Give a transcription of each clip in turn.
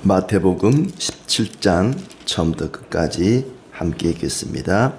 마태복음 17장 처음부터 끝까지 함께 읽겠습니다.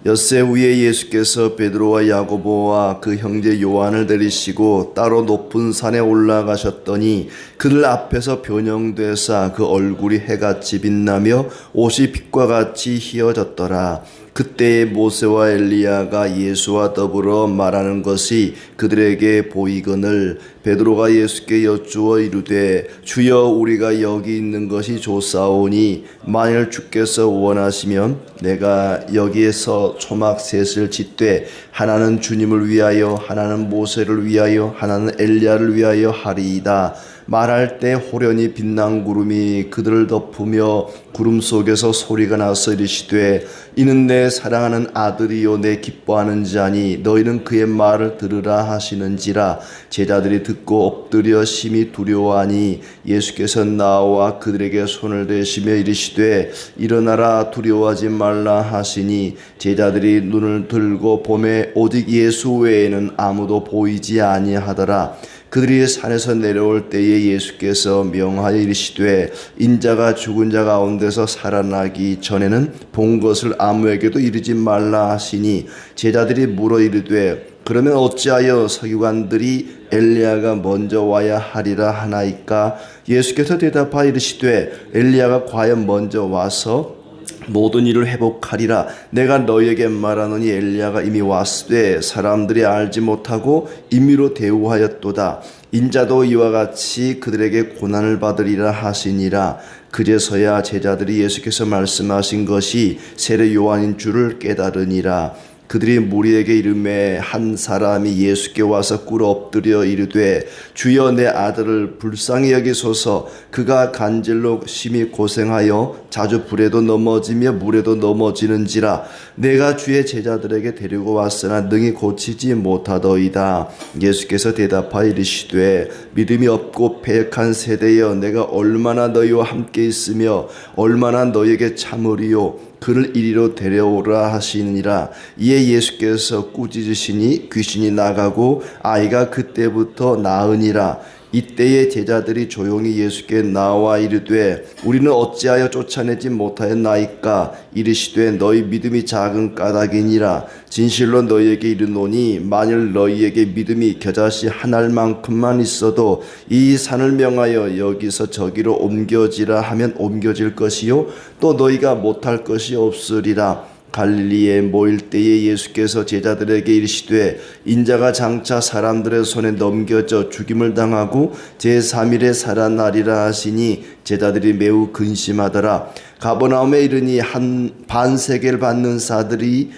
엿새 후에 예수께서 베드로와 야고보와 그 형제 요한을 데리시고 따로 높은 산에 올라가셨더니 그들 앞에서 변형되사 그 얼굴이 해같이 빛나며 옷이 빛과 같이 희어졌더라. 그때에 모세와 엘리야가 예수와 더불어 말하는 것이 그들에게 보이거늘 베드로가 예수께 여쭈어 이르되 주여 우리가 여기 있는 것이 좋사오니 만일 주께서 원하시면 내가 여기에서 초막 셋을 짓되 하나는 주님을 위하여 하나는 모세를 위하여 하나는 엘리야를 위하여 하리이다. 말할 때 호련히 빛난 구름이 그들을 덮으며 구름 속에서 소리가 나서 이르시되 이는 내 사랑하는 아들이요 내 기뻐하는 자니 너희는 그의 말을 들으라 하시는지라. 제자들이 듣고 엎드려 심히 두려워하니 예수께서 나와 그들에게 손을 대시며 이르시되 일어나라 두려워하지 말라 하시니 제자들이 눈을 들고 보매 오직 예수 외에는 아무도 보이지 아니하더라. 그들이 산에서 내려올 때에 예수께서 명하여 이르시되 인자가 죽은 자 가운데서 살아나기 전에는 본 것을 아무에게도 이르지 말라 하시니 제자들이 물어 이르되 그러면 어찌하여 서기관들이 엘리야가 먼저 와야 하리라 하나이까? 예수께서 대답하여 이르시되 엘리야가 과연 먼저 와서 모든 일을 회복하리라. 내가 너희에게 말하노니 엘리야가 이미 왔으되 사람들이 알지 못하고 임의로 대우하였도다. 인자도 이와 같이 그들에게 고난을 받으리라 하시니라. 그제서야 제자들이 예수께서 말씀하신 것이 세례 요한인 줄을 깨달으니라. 그들이 무리에게 이르매 한 사람이 예수께 와서 꿇어 엎드려 이르되 주여 내 아들을 불쌍히 여기소서. 그가 간질로 심히 고생하여 자주 불에도 넘어지며 물에도 넘어지는지라. 내가 주의 제자들에게 데리고 왔으나 능히 고치지 못하더이다. 예수께서 대답하여 이르시되 믿음이 없고 패역한 세대여 내가 얼마나 너희와 함께 있으며 얼마나 너희에게 참으리요. 그를 이리로 데려오라 하시니라. 이에 예수께서 꾸짖으시니 귀신이 나가고 아이가 그때부터 나으니라. 이때에 제자들이 조용히 예수께 나와 이르되 우리는 어찌하여 쫓아내지 못하였나이까? 이르시되 너희 믿음이 작은 까닭이니라. 진실로 너희에게 이르노니 만일 너희에게 믿음이 겨자씨 한 알만큼만 있어도 이 산을 명하여 여기서 저기로 옮겨지라 하면 옮겨질 것이요 또 너희가 못할 것이 없으리라. 갈릴리에 모일 때에 예수께서 제자들에게 이르시되 인자가 장차 사람들의 손에 넘겨져 죽임을 당하고 제3일에 살아나리라 하시니 제자들이 매우 근심하더라. 가버나움에 이르니 한 반세겔 받는 사들이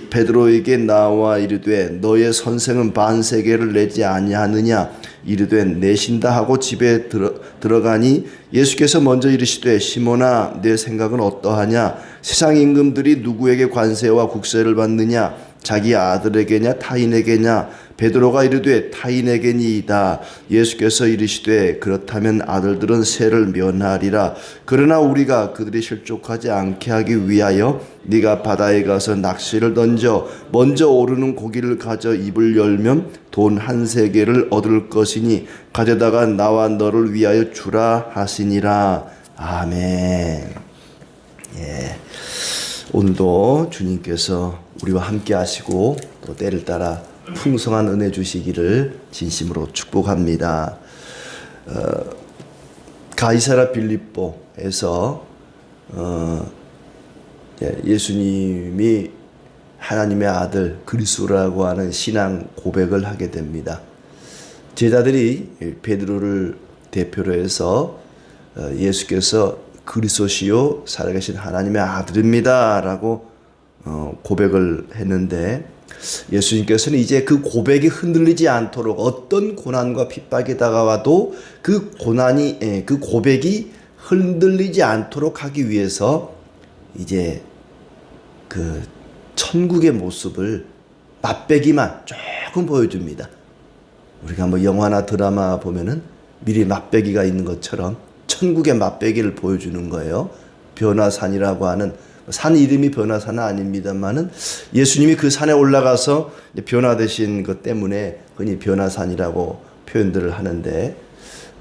베드로에게 나와 이르되 너의 선생은 반세겔을 내지 아니하느냐? 이르되 내신다 하고 집에 들어가니 예수께서 먼저 이르시되 시몬아 내 생각은 어떠하냐? 세상 임금들이 누구에게 관세와 국세를 받느냐? 자기 아들에게냐 타인에게냐? 베드로가 이르되 타인에게니이다. 예수께서 이르시되 그렇다면 아들들은 세를 면하리라. 그러나 우리가 그들이 실족하지 않게 하기 위하여 네가 바다에 가서 낚시를 던져 먼저 오르는 고기를 가져 입을 열면 돈 한 세겔을 얻을 것이니 가져다가 나와 너를 위하여 주라 하시니라. 아멘. 예. 오늘도 주님께서 우리와 함께 하시고 또 때를 따라 풍성한 은혜 주시기를 진심으로 축복합니다. 가이사라 빌립보에서 예수님이 하나님의 아들 그리스도라고 하는 신앙 고백을 하게 됩니다. 제자들이 베드로를 대표로 해서 예수께서 그리스도시요 살아계신 하나님의 아들입니다 라고 고백을 했는데 예수님께서는 이제 그 고백이 흔들리지 않도록 어떤 고난과 핍박이 다가와도 그 고백이 흔들리지 않도록 하기 위해서 이제 그 천국의 모습을 맛배기만 조금 보여줍니다. 우리가 뭐 영화나 드라마 보면은 미리 맛배기가 있는 것처럼 천국의 맛배기를 보여주는 거예요. 변화산이라고 하는 산 이름이 변화산은 아닙니다만은 예수님이 그 산에 올라가서 변화되신 것 때문에 흔히 변화산이라고 표현들을 하는데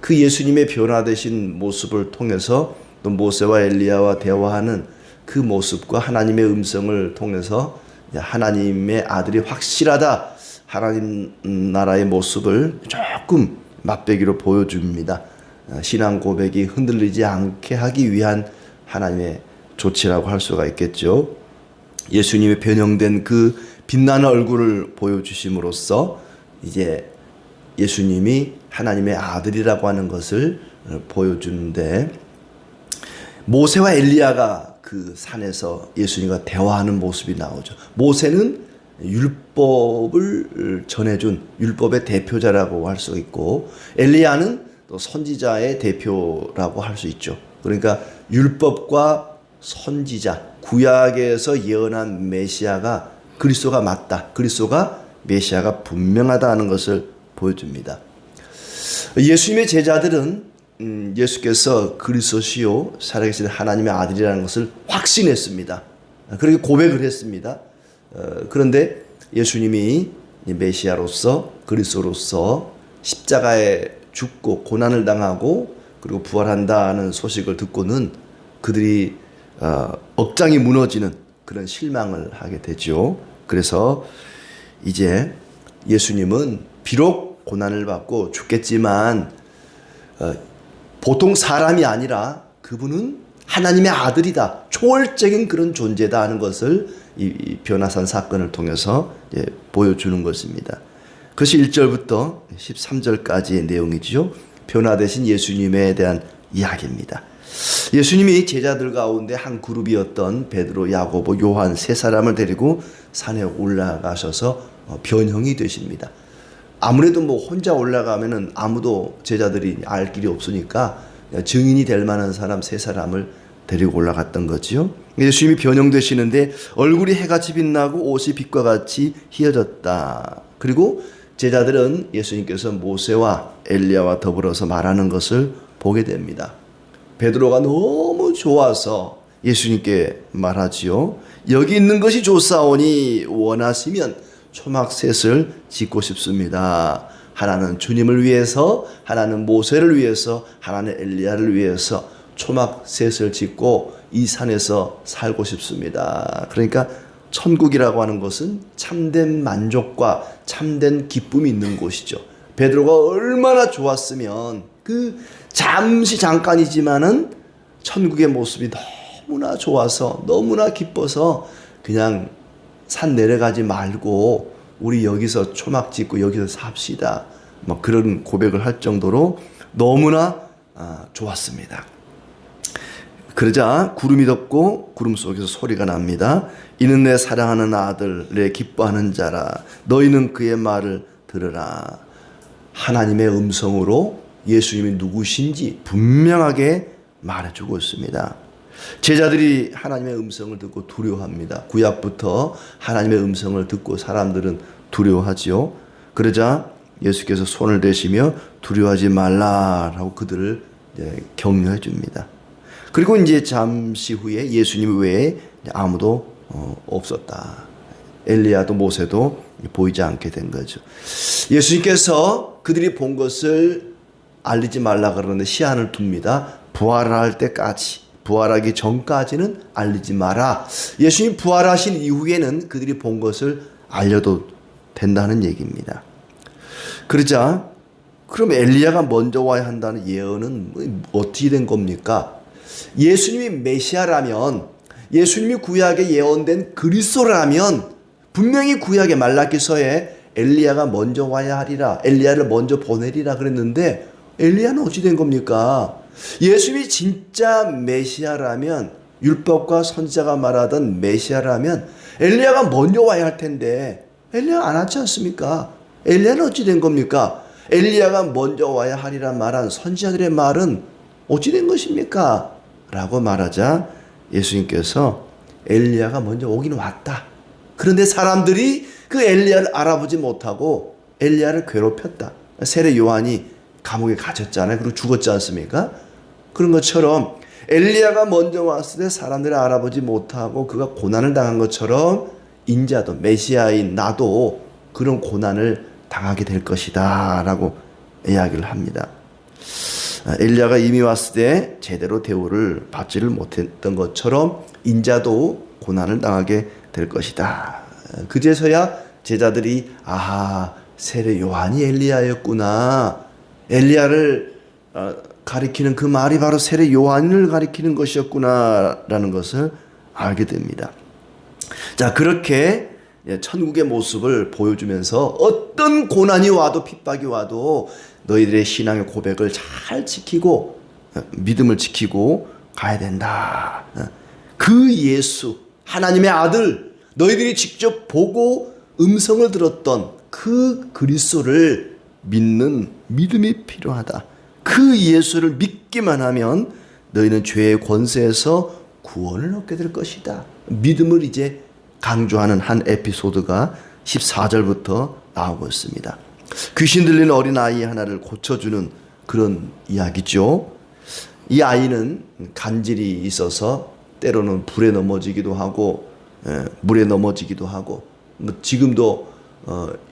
그 예수님의 변화되신 모습을 통해서 또 모세와 엘리야와 대화하는 그 모습과 하나님의 음성을 통해서 하나님의 아들이 확실하다, 하나님 나라의 모습을 조금 맛배기로 보여줍니다. 신앙 고백이 흔들리지 않게 하기 위한 하나님의 조치라고 할 수가 있겠죠. 예수님의 변형된 그 빛나는 얼굴을 보여주심으로써 이제 예수님이 하나님의 아들이라고 하는 것을 보여주는데, 모세와 엘리야가 그 산에서 예수님과 대화하는 모습이 나오죠. 모세는 율법을 전해준 율법의 대표자라고 할 수 있고, 엘리야는 또 선지자의 대표라고 할 수 있죠. 그러니까 율법과 선지자, 구약에서 예언한 메시아가 그리스도가 맞다, 그리스도가 메시아가 분명하다 하는 것을 보여줍니다. 예수님의 제자들은 예수께서 그리스도시요 살아계신 하나님의 아들이라는 것을 확신했습니다. 그렇게 고백을 했습니다. 그런데 예수님이 메시아로서 그리스도로서 십자가에 죽고 고난을 당하고 그리고 부활한다는 소식을 듣고는 그들이 억장이 무너지는 그런 실망을 하게 되죠. 그래서 이제 예수님은 비록 고난을 받고 죽겠지만 보통 사람이 아니라 그분은 하나님의 아들이다, 초월적인 그런 존재다 하는 것을 이 변화산 사건을 통해서 보여주는 것입니다. 그것이 1절부터 13절까지의 내용이죠. 변화되신 예수님에 대한 이야기입니다. 예수님이 제자들 가운데 한 그룹이었던 베드로, 야고보, 요한 세 사람을 데리고 산에 올라가셔서 변형이 되십니다. 아무래도 혼자 올라가면은 아무도 제자들이 알 길이 없으니까 증인이 될 만한 사람 세 사람을 데리고 올라갔던 거지요. 예수님이 변형되시는데 얼굴이 해같이 빛나고 옷이 빛과 같이 희어졌다. 그리고 제자들은 예수님께서 모세와 엘리야와 더불어서 말하는 것을 보게 됩니다. 베드로가 너무 좋아서 예수님께 말하지요. 여기 있는 것이 좋사오니 원하시면 초막셋을 짓고 싶습니다. 하나는 주님을 위해서, 하나는 모세를 위해서, 하나는 엘리야를 위해서 초막셋을 짓고 이 산에서 살고 싶습니다. 그러니까 천국이라고 하는 것은 참된 만족과 참된 기쁨이 있는 곳이죠. 베드로가 얼마나 좋았으면 그 잠깐이지만은 천국의 모습이 너무나 좋아서 너무나 기뻐서 그냥 산 내려가지 말고 우리 여기서 초막 짓고 여기서 삽시다, 막 그런 고백을 할 정도로 너무나 좋았습니다. 그러자 구름이 덮고 구름 속에서 소리가 납니다. 이는 내 사랑하는 아들, 내 기뻐하는 자라. 너희는 그의 말을 들으라. 하나님의 음성으로 예수님이 누구신지 분명하게 말해주고 있습니다. 제자들이 하나님의 음성을 듣고 두려워합니다. 구약부터 하나님의 음성을 듣고 사람들은 두려워하지요. 그러자 예수께서 손을 대시며 두려워하지 말라라고 그들을 격려해 줍니다. 그리고 이제 잠시 후에 예수님 외에 아무도 없었다. 엘리야도 모세도 보이지 않게 된 거죠. 예수님께서 그들이 본 것을 알리지 말라 그러는데 시한을 둡니다. 부활할 때까지, 부활하기 전까지는 알리지 마라. 예수님 부활하신 이후에는 그들이 본 것을 알려도 된다는 얘기입니다. 그러자 그럼 엘리야가 먼저 와야 한다는 예언은 어떻게 된 겁니까? 예수님이 메시아라면, 예수님이 구약에 예언된 그리스도라면 분명히 구약의 말라기서에 엘리야가 먼저 와야 하리라, 엘리야를 먼저 보내리라 그랬는데 엘리야는 어찌 된 겁니까? 예수님이 진짜 메시아라면, 율법과 선지자가 말하던 메시아라면 엘리야가 먼저 와야 할 텐데 엘리야 안 왔지 않습니까? 엘리야는 어찌 된 겁니까? 엘리야가 먼저 와야 하리라 말한 선지자들의 말은 어찌 된 것입니까? 라고 말하자 예수님께서 엘리야가 먼저 오긴 왔다. 그런데 사람들이 그 엘리야를 알아보지 못하고 엘리야를 괴롭혔다. 세례 요한이 감옥에 갇혔잖아요. 그리고 죽었지 않습니까? 그런 것처럼 엘리야가 먼저 왔을 때 사람들이 알아보지 못하고 그가 고난을 당한 것처럼 인자도, 메시아인 나도 그런 고난을 당하게 될 것이다 라고 이야기를 합니다. 엘리야가 이미 왔을 때 제대로 대우를 받지를 못했던 것처럼 인자도 고난을 당하게 될 것이다. 그제서야 제자들이 세례 요한이 엘리야였구나. 엘리야를 가리키는 그 말이 바로 세례 요한을 가리키는 것이었구나라는 것을 알게 됩니다. 자, 그렇게 천국의 모습을 보여주면서 어떤 고난이 와도 핍박이 와도 너희들의 신앙의 고백을 잘 지키고 믿음을 지키고 가야 된다. 그 예수, 하나님의 아들, 너희들이 직접 보고 음성을 들었던 그 그리스도를 믿는 믿음이 필요하다. 그 예수를 믿기만 하면 너희는 죄의 권세에서 구원을 얻게 될 것이다. 믿음을 이제 강조하는 한 에피소드가 14절부터 나오고 있습니다. 귀신 들린 어린아이 하나를 고쳐주는 그런 이야기죠. 이 아이는 간질이 있어서 때로는 불에 넘어지기도 하고 물에 넘어지기도 하고 지금도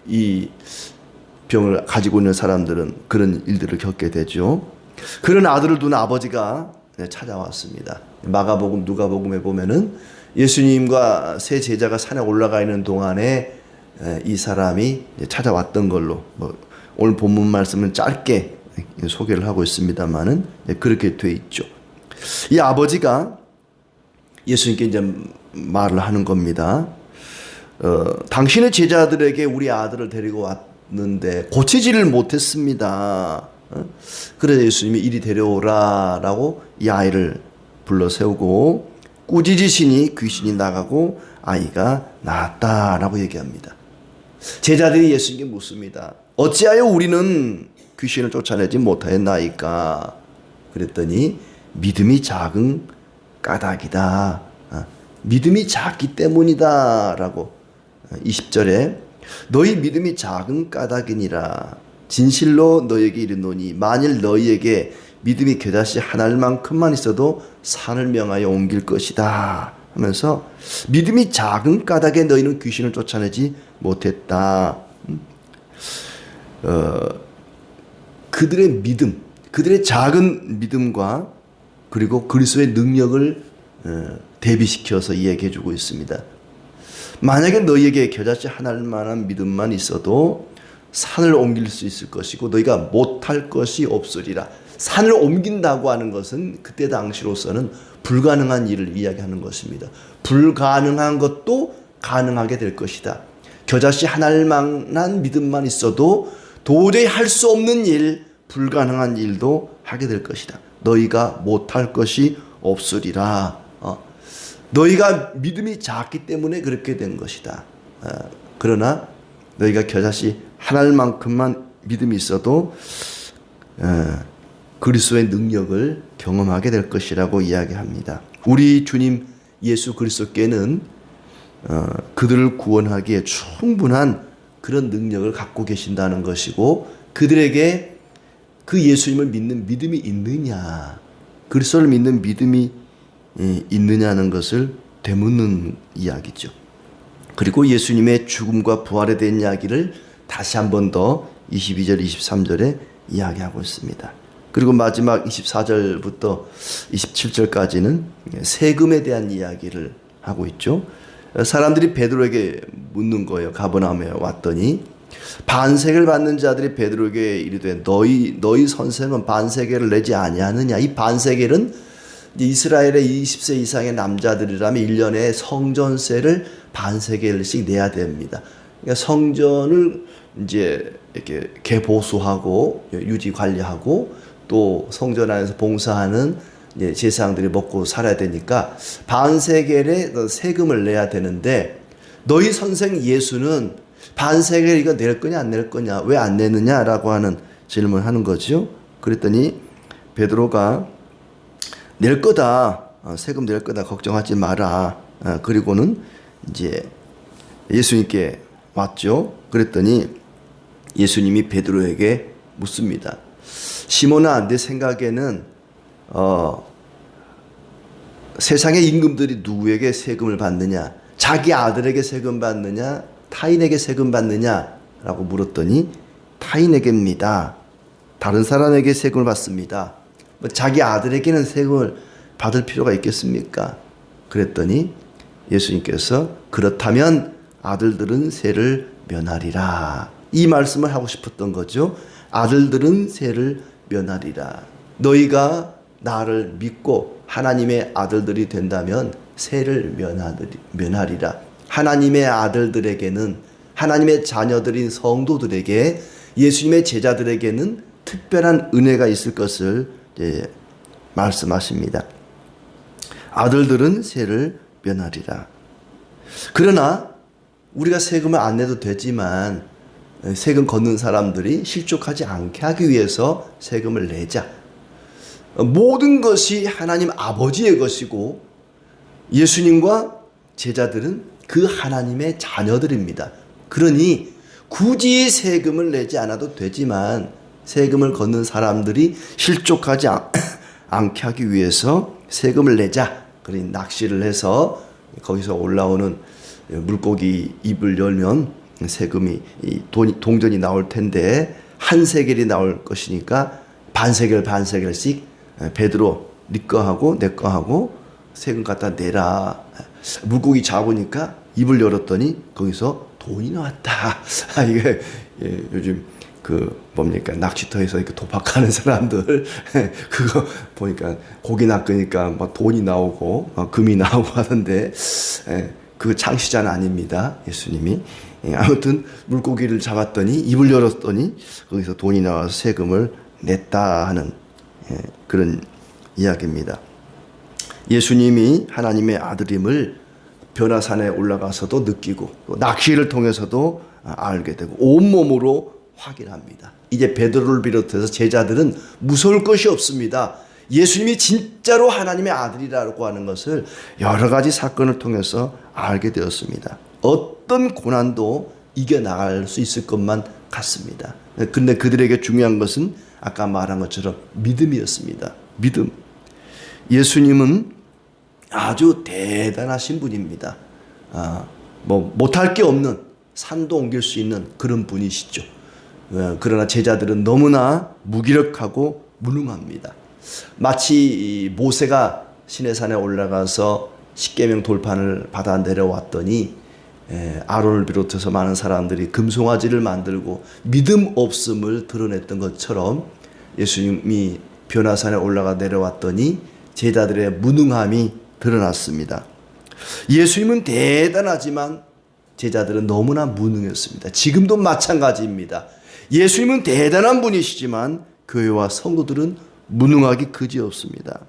이 병을 가지고 있는 사람들은 그런 일들을 겪게 되죠. 그런 아들을 둔 아버지가 찾아왔습니다. 마가복음, 누가복음에 보면은 예수님과 세 제자가 산에 올라가 있는 동안에 이 사람이 찾아왔던 걸로 오늘 본문 말씀은 짧게 소개를 하고 있습니다만은 그렇게 돼 있죠. 이 아버지가 예수님께 이제 말을 하는 겁니다. 당신의 제자들에게 우리 아들을 데리고 왔는데 고치지를 못했습니다. 그래서 예수님이 이리 데려오라라고 이 아이를 불러 세우고 꾸짖으시니 귀신이 나가고 아이가 나았다라고 얘기합니다. 제자들이 예수님께 묻습니다. 어찌하여 우리는 귀신을 쫓아내지 못하였나이까? 그랬더니 믿음이 작은 까닭이다. 믿음이 작기 때문이다 라고 20절에 너희 믿음이 작은 까닭이니라. 진실로 너희에게 이르노니 만일 너희에게 믿음이 겨자씨 한 알만큼만 있어도 산을 명하여 옮길 것이다 하면서 믿음이 작은 까닭에 너희는 귀신을 쫓아내지 못했다. 그들의 믿음, 그들의 작은 믿음과 그리고 그리스도의 능력을 대비시켜서 이야기해 주고 있습니다. 만약에 너희에게 겨자씨 한 알만한 믿음만 있어도 산을 옮길 수 있을 것이고 너희가 못할 것이 없으리라. 산을 옮긴다고 하는 것은 그때 당시로서는 불가능한 일을 이야기하는 것입니다. 불가능한 것도 가능하게 될 것이다. 겨자씨 한 알만한 믿음만 있어도 도저히 할 수 없는 일, 불가능한 일도 하게 될 것이다. 너희가 못할 것이 없으리라. 너희가 믿음이 작기 때문에 그렇게 된 것이다. 그러나 너희가 겨자씨 한 알만큼만 믿음이 있어도 그리스도의 능력을 경험하게 될 것이라고 이야기합니다. 우리 주님 예수 그리스도께는 그들을 구원하기에 충분한 그런 능력을 갖고 계신다는 것이고 그들에게 그 예수님을 믿는 믿음이 있느냐, 그리스도를 믿는 믿음이 있느냐는 것을 되묻는 이야기죠. 그리고 예수님의 죽음과 부활에 대한 이야기를 다시 한 번 더 22절, 23절에 이야기하고 있습니다. 그리고 마지막 24절부터 27절까지는 세금에 대한 이야기를 하고 있죠. 사람들이 베드로에게 묻는 거예요. 가버나움에 왔더니 반세계를 받는 자들이 베드로에게 이르되 너희 선생은 반세계를 내지 아니하느냐. 이 반세계는 이스라엘의 20세 이상의 남자들이라면 1년에 성전세를 반세겔씩 내야 됩니다. 그러니까 성전을 이제 이렇게 개보수하고 유지 관리하고 또 성전 안에서 봉사하는 제사장들이 먹고 살아야 되니까 반세겔의 세금을 내야 되는데 너희 선생 예수는 반세겔 이거 낼 거냐 안 낼 거냐 왜 안 내느냐라고 하는 질문을 하는 거죠. 그랬더니 베드로가 낼 거다. 세금 낼 거다. 걱정하지 마라. 그리고는 이제 예수님께 왔죠. 그랬더니 예수님이 베드로에게 묻습니다. 시몬아, 내 생각에는 세상의 임금들이 누구에게 세금을 받느냐? 자기 아들에게 세금 받느냐? 타인에게 세금 받느냐? 라고 물었더니 타인에게입니다. 다른 사람에게 세금을 받습니다. 뭐 자기 아들에게는 세금을 받을 필요가 있겠습니까? 그랬더니 예수님께서 그렇다면 아들들은 세를 면하리라. 이 말씀을 하고 싶었던 거죠. 아들들은 세를 면하리라. 너희가 나를 믿고 하나님의 아들들이 된다면 세를 면하리라. 하나님의 아들들에게는, 하나님의 자녀들인 성도들에게, 예수님의 제자들에게는 특별한 은혜가 있을 것을 말씀하십니다. 아들들은 세를 면하리라. 그러나 우리가 세금을 안 내도 되지만 세금 걷는 사람들이 실족하지 않게 하기 위해서 세금을 내자. 모든 것이 하나님 아버지의 것이고 예수님과 제자들은 그 하나님의 자녀들입니다. 그러니 굳이 세금을 내지 않아도 되지만 세금을 걷는 사람들이 실족하지 않게 하기 위해서 세금을 내자. 그러니 낚시를 해서 거기서 올라오는 물고기 입을 열면 세금이 동전이 나올 텐데 한 세겔이 나올 것이니까 반세겔씩 베드로 네 거 하고 내 거 하고 세금 갖다 내라. 물고기 잡으니까 입을 열었더니 거기서 돈이 나왔다. 이게 요즘 뭡니까 낚시터에서 이렇게 도박하는 사람들 그거 보니까 고기 낚으니까 막 돈이 나오고 금이 나오고 하던데 그 창시자는 아닙니다. 예수님이. 아무튼 물고기를 잡았더니 입을 열었더니 거기서 돈이 나와서 세금을 냈다 하는 그런 이야기입니다. 예수님이 하나님의 아들임을 변화산에 올라가서도 느끼고 또 낚시를 통해서도 알게 되고 온몸으로 확인합니다. 이제 베드로를 비롯해서 제자들은 무서울 것이 없습니다. 예수님이 진짜로 하나님의 아들이라고 하는 것을 여러 가지 사건을 통해서 알게 되었습니다. 어떤 고난도 이겨나갈 수 있을 것만 같습니다. 근데 그들에게 중요한 것은 아까 말한 것처럼 믿음이었습니다. 믿음. 예수님은 아주 대단하신 분입니다. 못할 게 없는 산도 옮길 수 있는 그런 분이시죠. 그러나 제자들은 너무나 무기력하고 무능합니다. 마치 모세가 시내산에 올라가서 십계명 돌판을 받아 내려왔더니 아론을 비롯해서 많은 사람들이 금송아지를 만들고 믿음 없음을 드러냈던 것처럼 예수님이 변화산에 올라가 내려왔더니 제자들의 무능함이 드러났습니다. 예수님은 대단하지만 제자들은 너무나 무능했습니다. 지금도 마찬가지입니다. 예수님은 대단한 분이시지만 교회와 성도들은 무능하기 그지없습니다.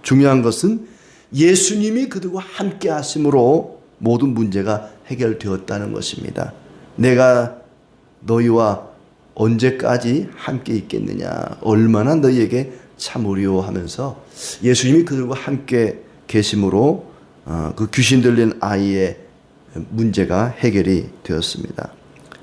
중요한 것은 예수님이 그들과 함께 하심으로 모든 문제가 해결되었다는 것입니다. 내가 너희와 언제까지 함께 있겠느냐, 얼마나 너희에게 참으리오 하면서 예수님이 그들과 함께 계심으로 그 귀신 들린 아이의 문제가 해결이 되었습니다.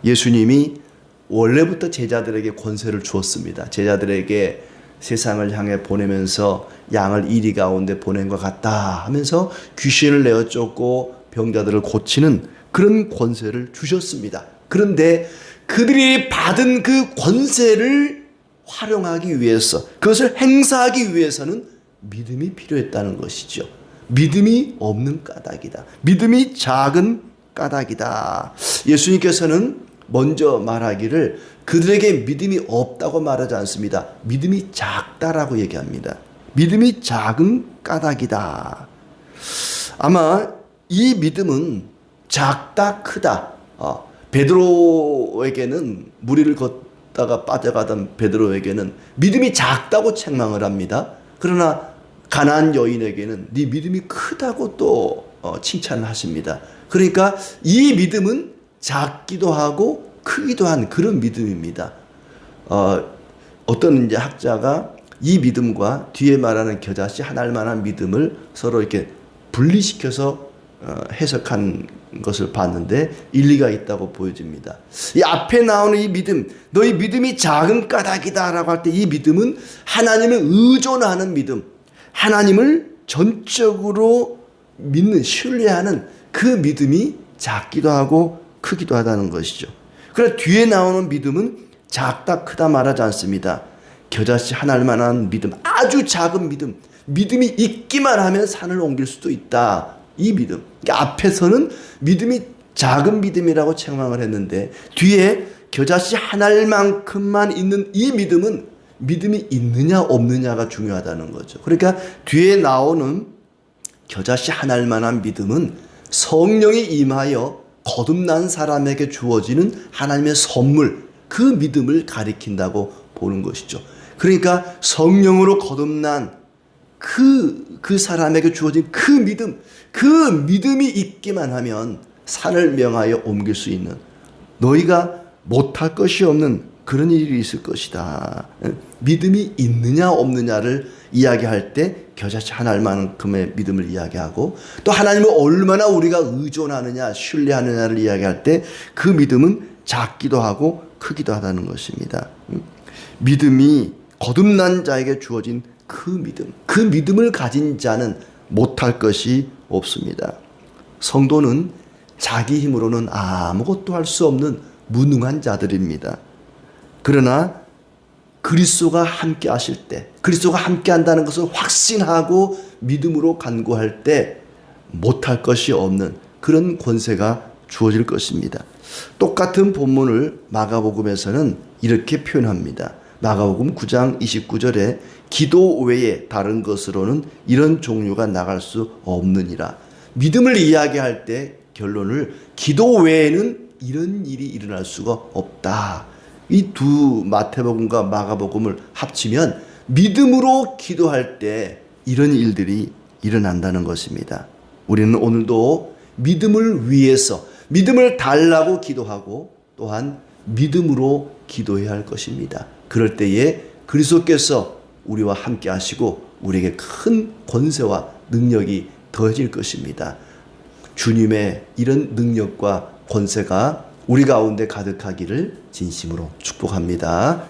예수님이 원래부터 제자들에게 권세를 주었습니다. 제자들에게 세상을 향해 보내면서 양을 이리 가운데 보낸 것 같다 하면서 귀신을 내어 쫓고 병자들을 고치는 그런 권세를 주셨습니다. 그런데 그들이 받은 그 권세를 활용하기 위해서, 그것을 행사하기 위해서는 믿음이 필요했다는 것이죠. 믿음이 없는 까닭이다. 믿음이 작은 까닭이다. 예수님께서는 먼저 말하기를 그들에게 믿음이 없다고 말하지 않습니다. 믿음이 작다라고 얘기합니다. 믿음이 작은 까닭이다. 아마 이 믿음은 작다 크다. 베드로에게는 무리를 걷다가 빠져가던 베드로에게는 믿음이 작다고 책망을 합니다. 그러나 가나안 여인에게는 네 믿음이 크다고 또 칭찬을 하십니다. 그러니까 이 믿음은 작기도 하고 크기도 한 그런 믿음입니다. 어떤 이제 학자가 이 믿음과 뒤에 말하는 겨자씨 하나일 만한 믿음을 서로 이렇게 분리시켜서 해석한 것을 봤는데 일리가 있다고 보여집니다. 이 앞에 나오는 이 믿음, 너희 믿음이 작은 까닭이다 라고 할 때 이 믿음은 하나님을 의존하는 믿음, 하나님을 전적으로 믿는, 신뢰하는 그 믿음이 작기도 하고 크기도 하다는 것이죠. 그러나 뒤에 나오는 믿음은 작다 크다 말하지 않습니다. 겨자씨 하나만한 믿음, 아주 작은 믿음, 믿음이 있기만 하면 산을 옮길 수도 있다. 이 믿음. 그러니까 앞에서는 믿음이 작은 믿음이라고 책망을 했는데 뒤에 겨자씨 한 알만큼만 있는 이 믿음은 믿음이 있느냐 없느냐가 중요하다는 거죠. 그러니까 뒤에 나오는 겨자씨 한 알만한 믿음은 성령이 임하여 거듭난 사람에게 주어지는 하나님의 선물, 그 믿음을 가리킨다고 보는 것이죠. 그러니까 성령으로 거듭난 그 사람에게 주어진 그 믿음이 있기만 하면 산을 명하여 옮길 수 있는, 너희가 못할 것이 없는 그런 일이 있을 것이다. 믿음이 있느냐 없느냐를 이야기할 때 겨자씨 한 알만큼의 믿음을 이야기하고, 또 하나님을 얼마나 우리가 의존하느냐 신뢰하느냐를 이야기할 때 그 믿음은 작기도 하고 크기도 하다는 것입니다. 믿음이 거듭난 자에게 주어진 그 믿음을 가진 자는 못할 것이 없습니다. 성도는 자기 힘으로는 아무것도 할 수 없는 무능한 자들입니다. 그러나 그리스도가 함께 하실 때, 그리스도가 함께 한다는 것을 확신하고 믿음으로 간구할 때 못할 것이 없는 그런 권세가 주어질 것입니다. 똑같은 본문을 마가복음에서는 이렇게 표현합니다. 마가복음 9장 29절에 기도 외에 다른 것으로는 이런 종류가 나갈 수 없느니라. 믿음을 이야기할 때 결론을 기도 외에는 이런 일이 일어날 수가 없다. 이 두 마태복음과 마가복음을 합치면 믿음으로 기도할 때 이런 일들이 일어난다는 것입니다. 우리는 오늘도 믿음을 위해서 믿음을 달라고 기도하고 또한 믿음으로 기도해야 할 것입니다. 그럴 때에 그리스도께서 우리와 함께 하시고 우리에게 큰 권세와 능력이 더해질 것입니다. 주님의 이런 능력과 권세가 우리 가운데 가득하기를 진심으로 축복합니다.